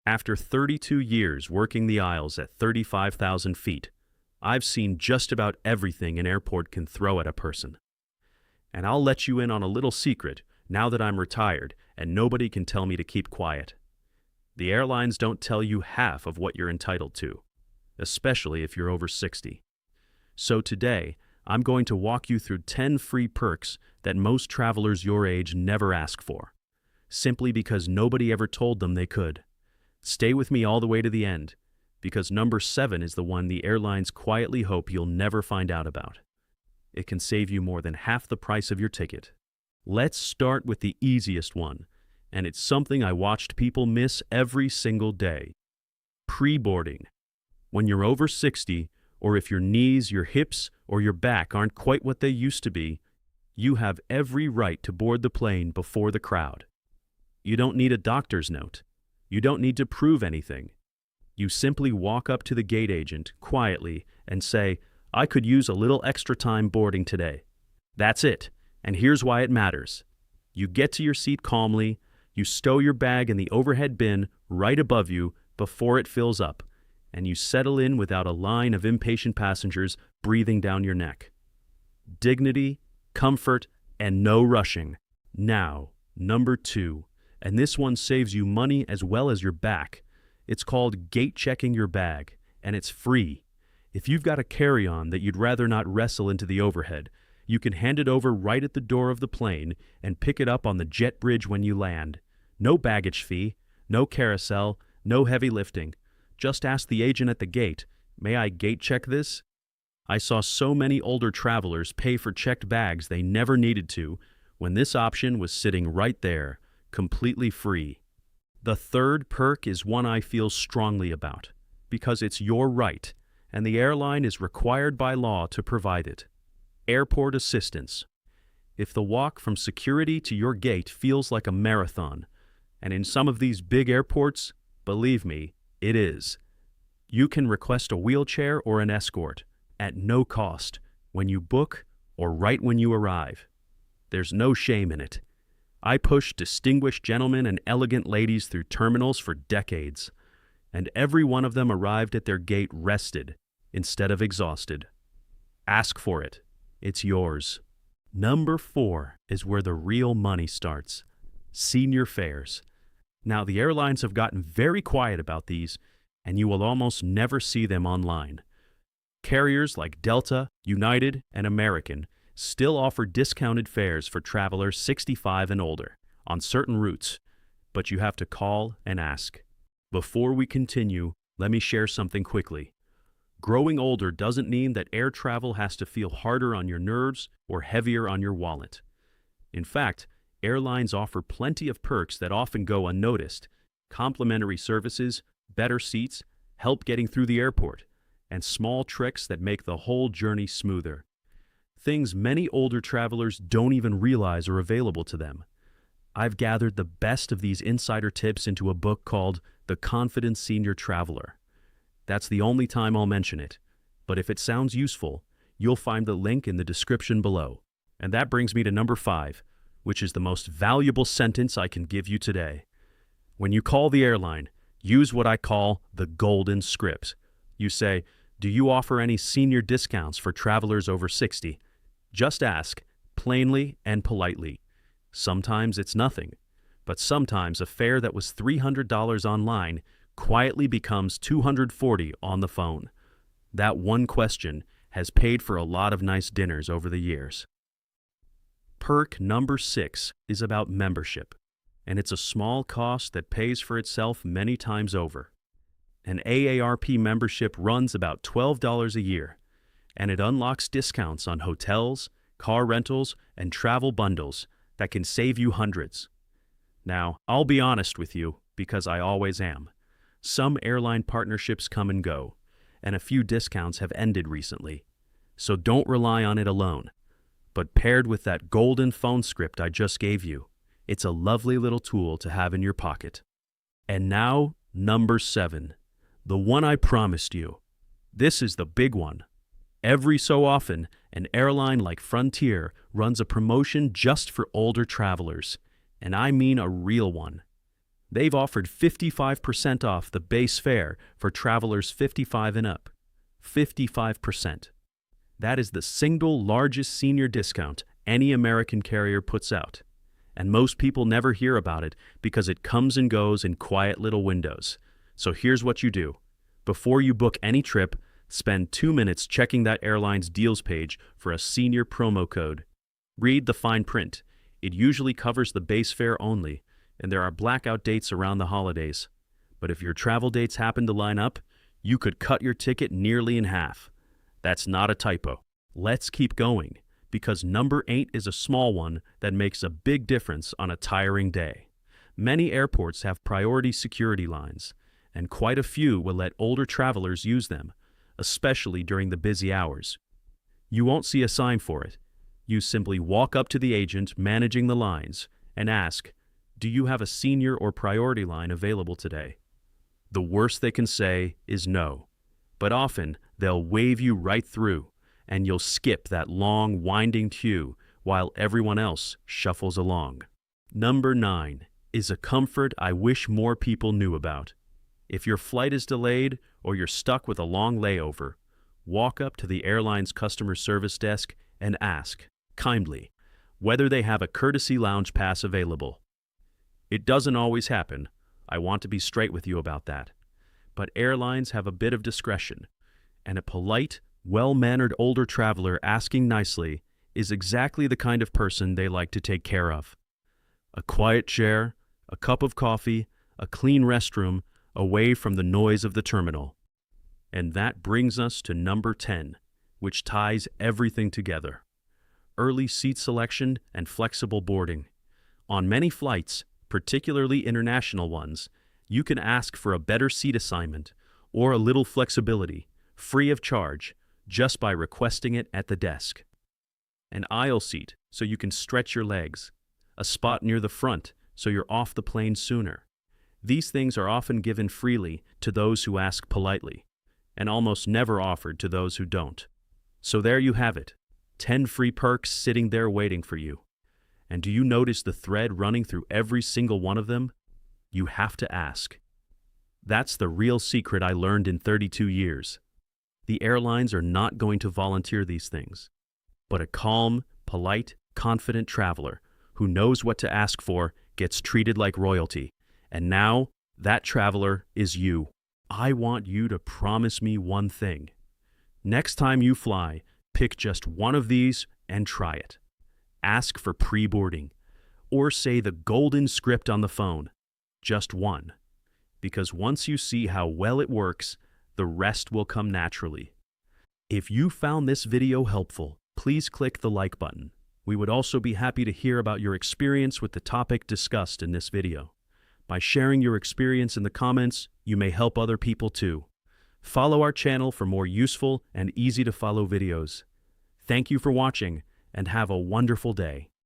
After 32 years working the aisles at 35,000 feet, I've seen just about everything an airport can throw at a person. And I'll let you in on a little secret now that I'm retired and nobody can tell me to keep quiet. The airlines don't tell you half of what you're entitled to, especially if you're over 60. So today, I'm going to walk you through 10 free perks that most travelers your age never ask for, simply because nobody ever told them they could. Stay with me all the way to the end, because number 7 is the one the airlines quietly hope you'll never find out about. It can save you more than half the price of your ticket. Let's start with the easiest one, and it's something I watched people miss every single day. Pre-boarding. When you're over 60, or if your knees, your hips, or your back aren't quite what they used to be, you have every right to board the plane before the crowd. You don't need a doctor's note. You don't need to prove anything. You simply walk up to the gate agent quietly and say, "I could use a little extra time boarding today." That's it, and here's why it matters. You get to your seat calmly, you stow your bag in the overhead bin right above you before it fills up, and you settle in without a line of impatient passengers breathing down your neck. Dignity, comfort, and no rushing. Now, number 2, and this one saves you money as well as your back. It's called gate checking your bag, and it's free. If you've got a carry-on that you'd rather not wrestle into the overhead, you can hand it over right at the door of the plane and pick it up on the jet bridge when you land. No baggage fee, no carousel, no heavy lifting. Just ask the agent at the gate, "May I gate check this?" I saw so many older travelers pay for checked bags they never needed to when this option was sitting right there, completely free. The third perk is one I feel strongly about, because it's your right, and the airline is required by law to provide it. Airport assistance. If the walk from security to your gate feels like a marathon, and in some of these big airports, believe me, it is, you can request a wheelchair or an escort at no cost when you book or right when you arrive. There's no shame in it. I pushed distinguished gentlemen and elegant ladies through terminals for decades, and every one of them arrived at their gate rested instead of exhausted. Ask for it. It's yours. Number 4 is where the real money starts. Senior fares. Now, the airlines have gotten very quiet about these, and you will almost never see them online. Carriers like Delta, United, and American still offer discounted fares for travelers 65 and older on certain routes, but you have to call and ask. Before we continue, let me share something quickly. Growing older doesn't mean that air travel has to feel harder on your nerves or heavier on your wallet. In fact, airlines offer plenty of perks that often go unnoticed: complimentary services, better seats, help getting through the airport, and small tricks that make the whole journey smoother. Things many older travelers don't even realize are available to them. I've gathered the best of these insider tips into a book called The Confident Senior Traveler. That's the only time I'll mention it, but if it sounds useful, you'll find the link in the description below. And that brings me to number 5, which is the most valuable sentence I can give you today. When you call the airline, use what I call the golden script. You say, "Do you offer any senior discounts for travelers over 60? Just ask, plainly and politely. Sometimes it's nothing, but sometimes a fare that was $300 online quietly becomes $240 on the phone. That one question has paid for a lot of nice dinners over the years. Perk number 6 is about membership, and it's a small cost that pays for itself many times over. An AARP membership runs about $12 a year, and it unlocks discounts on hotels, car rentals, and travel bundles that can save you hundreds. Now, I'll be honest with you, because I always am. Some airline partnerships come and go, and a few discounts have ended recently. So don't rely on it alone. But paired with that golden phone script I just gave you, it's a lovely little tool to have in your pocket. And now, number 7, the one I promised you. This is the big one. Every so often, an airline like Frontier runs a promotion just for older travelers, and I mean a real one. They've offered 55% off the base fare for travelers 55 and up. 55%. That is the single largest senior discount any American carrier puts out. And most people never hear about it because it comes and goes in quiet little windows. So here's what you do. Before you book any trip, spend 2 minutes checking that airline's deals page for a senior promo code. Read the fine print. It usually covers the base fare only, and there are blackout dates around the holidays. But if your travel dates happen to line up, you could cut your ticket nearly in half. That's not a typo. Let's keep going, because number 8 is a small one that makes a big difference on a tiring day. Many airports have priority security lines, and quite a few will let older travelers use them, especially during the busy hours. You won't see a sign for it. You simply walk up to the agent managing the lines and ask, "Do you have a senior or priority line available today?" The worst they can say is no, but often they'll wave you right through, and you'll skip that long, winding queue while everyone else shuffles along. Number 9 is a comfort I wish more people knew about. If your flight is delayed or you're stuck with a long layover, walk up to the airline's customer service desk and ask, kindly, whether they have a courtesy lounge pass available. It doesn't always happen. I want to be straight with you about that. But airlines have a bit of discretion, and a polite, well-mannered older traveler asking nicely is exactly the kind of person they like to take care of. A quiet chair, a cup of coffee, a clean restroom, away from the noise of the terminal. And that brings us to number 10, which ties everything together. Early seat selection and flexible boarding. On many flights, particularly international ones, you can ask for a better seat assignment or a little flexibility, free of charge, just by requesting it at the desk. An aisle seat so you can stretch your legs, a spot near the front so you're off the plane sooner. These things are often given freely to those who ask politely, and almost never offered to those who don't. So there you have it, 10 free perks sitting there waiting for you. And do you notice the thread running through every single one of them? You have to ask. That's the real secret I learned in 32 years. The airlines are not going to volunteer these things, but a calm, polite, confident traveler who knows what to ask for gets treated like royalty. And now, that traveler is you. I want you to promise me one thing. Next time you fly, pick just one of these and try it. Ask for pre-boarding, or say the golden script on the phone. Just one. Because once you see how well it works, the rest will come naturally. If you found this video helpful, please click the like button. We would also be happy to hear about your experience with the topic discussed in this video. By sharing your experience in the comments, you may help other people too. Follow our channel for more useful and easy-to-follow videos. Thank you for watching, and have a wonderful day.